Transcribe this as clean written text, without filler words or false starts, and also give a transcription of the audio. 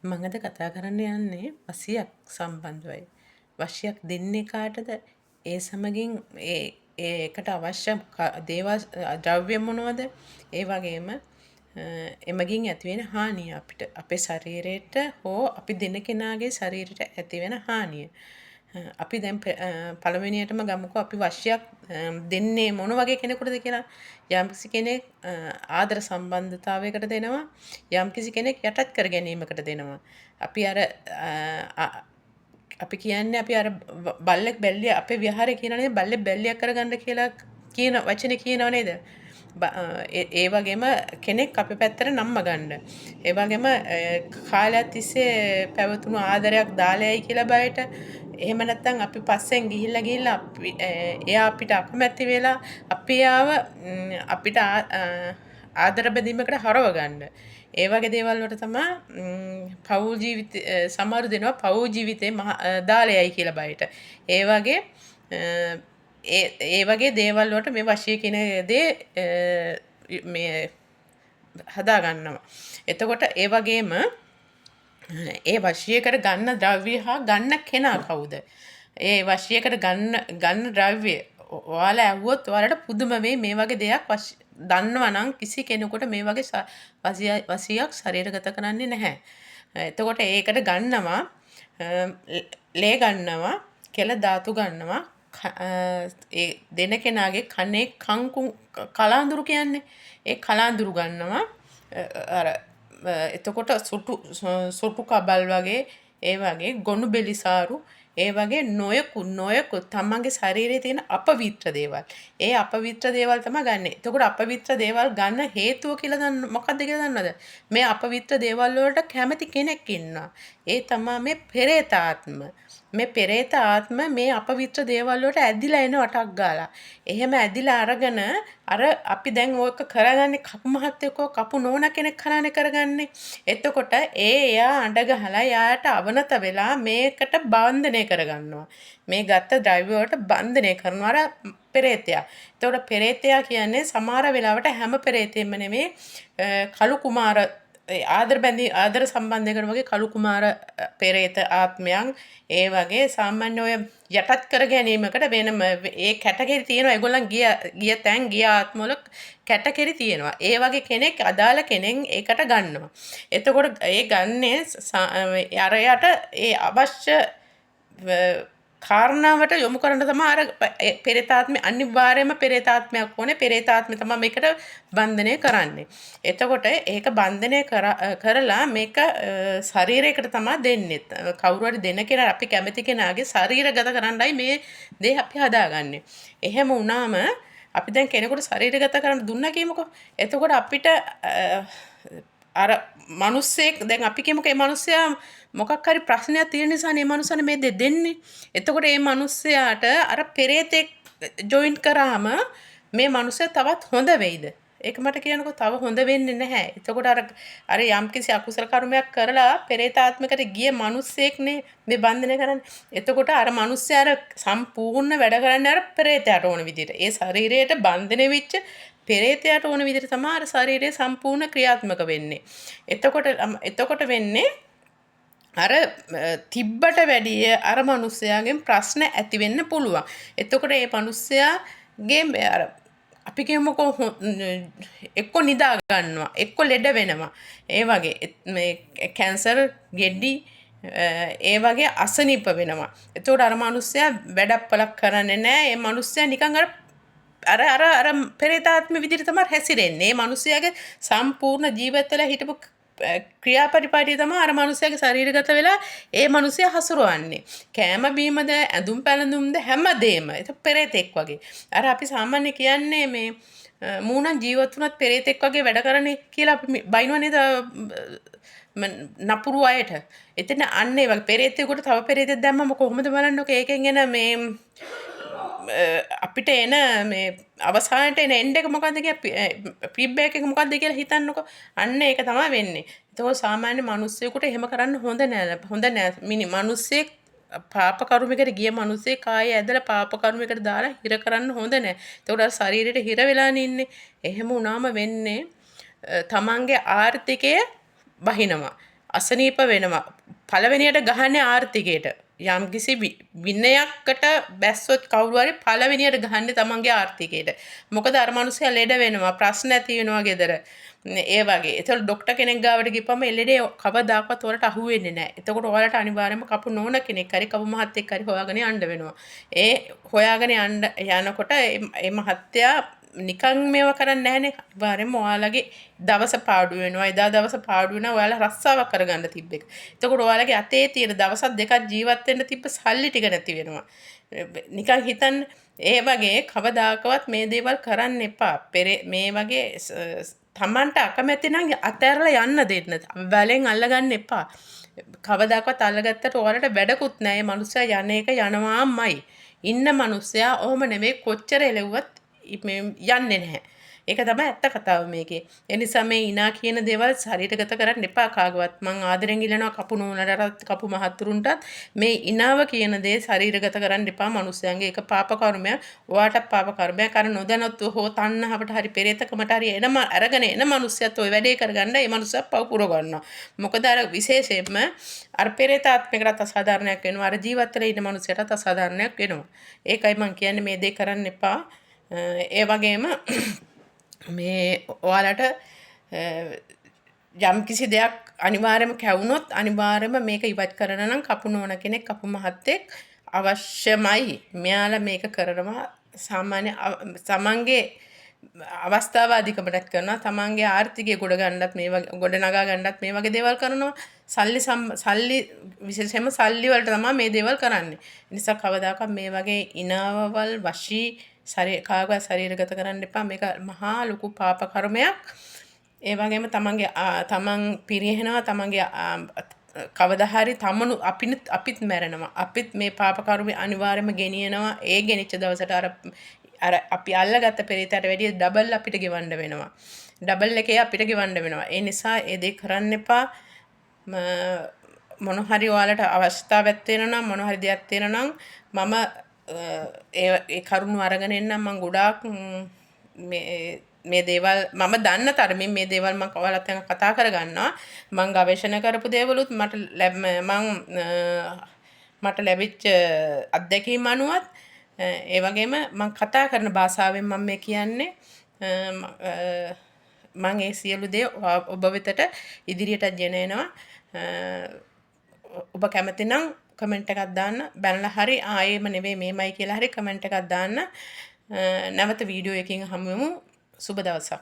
මම අද කතා කරන්න යන්නේ වසියක් සම්බන්ධවයි. වසියක් දෙන්නේ කාටද? ඒ සමගින් ඒකට අවශ්‍ය දේවල් ද්‍රව්‍ය මොනවද? ඒ වගේම එමගින් ඇතිවෙන හානිය අපිට අපේ ශරීරයට හෝ අපි දෙන කෙනාගේ ශරීරයට ඇතිවෙන හානිය. අපි දැන් පළවෙනියටම ගමුකෝ අපි වශයක් දෙන්නේ මොන වගේ කෙනෙකුටද කියලා. යම්කිසි කෙනෙක් ආදර සම්බන්ධතාවයකට දෙනවා, යම්කිසි කෙනෙක් යටත් කර ගැනීමකට දෙනවා. අපි අර අපි කියන්නේ අපි අර බල්ලෙක් බැල්ලිය අපේ විහාරේ කියනනේ බල්ලෙක් බැල්ලියක් කරගන්න කියලා කියන වචනේ කියනව නේද? ඒ වගේම කෙනෙක් අපේ පැත්තට නම්ම ගන්න. ඒ වගේම කාලයක් තිස්සේ පැවතුණු ආදරයක් දාලයයි කියලා බයට එහෙම නැත්නම් අපි පස්සෙන් ගිහිල්ලා එයා අපිට අකමැති වෙලා අපි එයාව අපිට ආදර බැඳීමකට හරව ගන්න. ඒ වගේ දේවල් වලට තමයි පවුල් ජීවිත සමහර දෙනවා පවුල් ජීවිතේ දාලයයි කියලා බයට. ඒ වගේ ඒ වගේ දේවල් වලට මේ වශී කියන දේ මේ හදා ගන්නවා. එතකොට ඒ වගේම ඒ වශීයකට ගන්න ද්‍රව්‍ය හා ගන්න කෙනා කවුද? ඒ වශීයකට ගන්න ද්‍රව්‍ය ඔයාලා ඇහුවොත් ඔයාලට පුදුම වෙයි මේ වගේ දෙයක් දන්නවා නම් කිසි කෙනෙකුට මේ වගේ වශීයක් ශරීරගත කරන්නේ නැහැ. එතකොට ඒකට ගන්නවා ලේ ගන්නවා, කෙල ධාතු ගන්නවා, ඒ දෙන කෙනාගේ කනේ කලාඳුරු කියන්නේ ඒ කලාඳුරු ගන්නවා අර එතකොට සොටු කබල් වගේ ඒ වගේ ගොනු බෙලිසාරු ඒ වගේ නොයකුත් තමන්ගේ ශරීරයේ තියෙන අපවිත්‍ර දේවල්. ඒ අපවිත්‍ර දේවල් තමයි ගන්න. එතකොට අපවිත්‍ර දේවල් ගන්න හේතුව කියලා මොකක්ද කියලා දන්නවද? මේ අපවිත්‍ර දේවල් වලට කැමති කෙනෙක් ඉන්නවා. ඒ තමයි මේ පෙරේත ආත්ම. මේ පෙරේත ආත්ම මේ අපවිත්‍ර දේවල් වලට ඇදිලා එන වටක් ගාලා. එහෙම ඇදිලා අරගෙන අර අපි දැන් ඕක කරගන්නේ කපු මහත්තයෝ කපු නෝනා කෙනෙක් කරානේ කරගන්නේ. එතකොට එයා අඬ ගහලා යාට අවනත වෙලා මේකට බන්ධනය කරගන්නවා. මේ ගත්ත ද්‍රව්‍ය වලට බන්ධනය කරනවා අර පෙරේතයා. එතකොට පෙරේතයා කියන්නේ සමහර වෙලාවට හැම පෙරේතෙම නෙමෙයි කළු කුමාර ආදර සම්බන්ධයකට වගේ කළු කුමාර පෙරේත ආත්මයන් ඒ වගේ සාමාන්‍ය ඔය යටත් කර ගැනීමකට වෙනම ඒ කැටගරි තියෙනවා. ඒගොල්ලන් ගිය තැන් ගිය ආත්මවල කැටගරි තියෙනවා. ඒ වගේ කෙනෙක් අදාළ කෙනෙක් ඒකට ගන්නවා. එතකොට ඒ ගන්නේ අරයට ඒ අවශ්‍ය කාරණාවට යොමු කරන්න තමයි අර පෙරේතාත්මය අනිවාර්යයෙන්ම පෙරේතාත්මයක් ඕනේ. පෙරේතාත්මය තමයි මේකට බන්ධනය කරන්නේ. එතකොට ඒක බන්ධනය කරලා මේක ශරීරයකට තමයි දෙන්නේ. කවුරු හරි දෙන කෙනා අපි කැමති කෙනාගේ ශරීරගත කරන්නයි මේ දේ අපි හදාගන්නේ. එහෙම වුණාම අපි දැන් කෙනෙකුට ශරීරගත කරන්න දුන්නා කියමුකෝ. එතකොට අපිට අර මිනිස්සෙක් දැන් අපි කියමුකෝ මේ මිනිස්සයා මොකක් හරි ප්‍රශ්නයක් තියෙන නිසානේ මේ මිනිස්සුන්ට මේ දෙන්නේ. එතකොට මේ මිනිස්සයාට අර පෙරේතෙක් ජොයින් කරාම මේ මිනිස්සයා තවත් හොඳ වෙයිද? ඒක මට කියනකො තව හොඳ වෙන්නේ නැහැ. එතකොට අර යම්කිසි අකුසල කර්මයක් කරලා පෙරේතාත්මකට ගිය මිනිස්සෙක්නේ මේ බන්ධනය කරන්නේ. එතකොට අර මිනිස්සයා සම්පූර්ණ වැඩ කරන්නේ අර පෙරේතයාට ඕන විදිහට. ඒ ශරීරයට බන්ධනය වෙච්ච පෙරේතයාට ඕන විදිහට තමයි අර ශරීරය සම්පූර්ණ ක්‍රියාත්මක වෙන්නේ. එතකොට වෙන්නේ අර තිබ්බට වැඩිය අර මිනිස්සයාගෙන් ප්‍රශ්න ඇති වෙන්න පුළුවන්. එතකොට මේ මිනිස්සයාගේ අර අපි කියමුකෝ එක්ක නිදා ගන්නවා, එක්ක ලෙඩ වෙනවා. ඒ වගේ මේ කැන්සර්, ගෙඩි ඒ වගේ අසනීප වෙනවා. එතකොට අර මිනිස්සයා වැඩපලක් කරන්නේ නැහැ. ඒ මිනිස්සයා නිකන් අර පෙරේතාත්ම විදිහට තමයි හැසිරෙන්නේ. මේ මිනිස්සයාගේ සම්පූර්ණ ජීවිතවල හිටපු ක්‍රියාපරිපාටිය තමයි අර මිනිස්සයාගේ ශරීරගත වෙලා ඒ මිනිස්සයා හසුරවන්නේ. කෑම බීමද ඇඳුම් පැළඳුම්ද හැමදේම. ඒක පෙරේතෙක් වගේ. අර අපි සාමාන්‍ය කියන්නේ මේ මූණන් ජීවත් වුණත් පෙරේතෙක් වගේ වැඩ කරන්නේ කියලා අපි බයිනවා නේද? නපුරු අයට. එතන අන්න ඒ වගේ පෙරේතෙකුට තව පෙරේතෙක් දැම්මම කොහොමද බලන්නකෝ ඒකෙන් එන මේ අපිට එන මේ අවසානට එන එන්ඩ් එක මොකද්ද කියලා ෆීඩ්බැක් එක මොකද්ද කියලා හිතන්නකෝ. අන්න ඒක තමයි වෙන්නේ. ඒතකොට සාමාන්‍ය මිනිස්සුයෙකුට එහෙම කරන්න හොඳ නෑ. හොඳ නෑ. මිනිස්සෙක් පාප කර්මයකට ගිය මිනිස්සෙක් ආයේ ඇදලා පාප කර්මයකට දාලා හිර කරන්න හොඳ නෑ. ඒතකොට අර ශරීරෙට හිර වෙලානේ ඉන්නේ. එහෙම වුණාම වෙන්නේ තමන්ගේ ආර්ථිකය බහිනවා. අසනීප වෙනවා. පළවෙනියට ගහන්නේ ආර්ථිකයට. යම්කිසි විනයකට බැස්සොත් කවුරු හරි පළවෙනියට ගහන්නේ තමන්ගේ ආර්ථිකයට. මොකද අර මිනිස්සයා ලෙඩ වෙනවා, ප්‍රශ්න ඇති වෙනවා ගෙදර. ඒ වගේ. ඒතකොට ડોක්ටර් කෙනෙක් ගාවට ගිහපම එල්ලෙඩේ කවදාකවත් ඔයාලට අහු වෙන්නේ නැහැ. එතකොට ඔයාලට අනිවාර්යයෙන්ම කපු නෝන කෙනෙක් හරි කපු මහත්තයෙක් හරි හොයාගෙන යන්න වෙනවා. ඒ හොයාගෙන යනකොට ඒ මහත්තයා නිකන් මේව කරන්නේ නැහනේ. අනිවාර්යයෙන්ම ඔයාලගේ දවස පාඩු වෙනවා. එදා දවස පාඩු වෙනවා. ඔයාලා රස්සාවක් කරගන්න තිබ්බ එක. එතකොට ඔයාලගේ අතේ තියෙන දවසක් දෙකක් ජීවත් වෙන්න තිබ්බ සල්ලි ටික නැති වෙනවා. නිකන් හිතන්න ඒ වගේ කවදාකවත් මේ දේවල් කරන්න එපා. මේ වගේ තමන්ට අකමැති නම් අතහැරලා යන්න දෙන්න. බලෙන් අල්ලගන්න එපා. කවදාකවත් අල්ලගත්තට ඔයාලට වැඩකුත් නැහැ. මේ මිනිස්සයා යන එක යනවාමයි. ඉන්න මිනිස්සයා ඔහොම නෙවෙයි කොච්චර එලෙව්වත් යන්නේ නැහැ. ඒක තමයි ඇත්ත කතාව මේකේ. ඒ නිසා මේ ඉනා කියන දේවල් ශරීරගත කරන්න එපා කාගවත්. මං ආදරෙන් ඉල්ලනවා කපු නෝනලටත් කපු මහත්තුරුන්ටත් මේ ඉනාව කියන දේ ශරීරගත කරන්න එපා මිනිස්යන්ගේ. ඒක පාප කර්මයක්. ඔයාටත් පාප කර්මයක්. අර නොදැනොත් හෝ තණ්හාවට හරි පෙරේතකමට හරි අරගෙන එන මිනිස්සයත් ওই වැඩේ කරගන්න ඒ මිනිස්සයා පව් පුර ගන්නවා. මොකද අර විශේෂයෙන්ම අර පෙරේතාත්මයකට අසාධාරණයක් වෙනවා. අර ජීවත් වෙලා ඉන්න මිනිස්සයාට අසාධාරණයක් වෙනවා. ඒකයි මං කියන්නේ මේ දේ කරන්න එපා. ඒ වගේම මේ ඔයාලට යම් කිසි දෙයක් අනිවාර්යයෙන්ම කැවුනොත් අනිවාර්යයෙන්ම මේක ඉවත් කරන නම් කපු නෝන කෙනෙක් කපු මහත්තයෙක් අවශ්‍යමයි. මෙයාලා මේක කරනවා සාමාන්‍ය තමන්ගේ අවස්ථාව අධිකමටත් කරනවා. තමන්ගේ ආර්ථිකය ගොඩ ගන්නත් මේ වගේ ගොඩ නගා ගන්නත් මේ වගේ දේවල් කරනවා. සල්ලි විශේෂයෙන්ම සල්ලි වලට තමයි මේ දේවල් කරන්නේ. ඒ නිසා කවදාකවත් මේ වගේ ඉනාවවල් වශී කාගවත් ශරීරගත කරන්න එපා. මේක මහා ලොකු පාප කර්මයක්. ඒ වගේම තමන් පිරිහෙනවා. තමන්ගේ කවදා හරි අපිත් මැරෙනවා. අපිත් මේ පාප කර්මය අනිවාර්යයෙන්ම ගෙනියනවා. ඒ ගෙනිච්ච දවසට අර අපි අල්ලගත්ත පෙරේතට වැඩිය ඩබල් අපිට ගෙවන්න වෙනවා. ඩබල් එකේ අපිට ගෙවන්න වෙනවා. ඒ නිසා ඒ දේ කරන්න එපා. මොන හරි ඔයාලට අවස්ථාවක් තියෙනවා නම් මොන හරි දෙයක් තියෙනවා නම් මම ඒ කරුණු අරගෙන එන්නම්. මම ගොඩාක් මේ දේවල් මම දන්න තරමින් මේ දේවල් මම ඔයාලත් එක්ක කතා කරගන්නවා. මම ගවේෂණ කරපු දේවලුත් මට ලැබිච්ච අත්දැකීම් අනුවත් ඒ වගේම මම කතා කරන භාෂාවෙන් මම මේ කියන්නේ මම ඒ සියලු දේ ඔබ වෙතට ඉදිරියට ගෙන එනවා. ඔබ කැමති නම් කමෙන්ට් එකක් දාන්න. බැලලා හරි ආයෙම නෙවෙයි මේමයි කියලා හරි කමෙන්ට් එකක් දාන්න. නැවත වීඩියෝ එකකින් හමු වෙමු. සුබ දවසක්.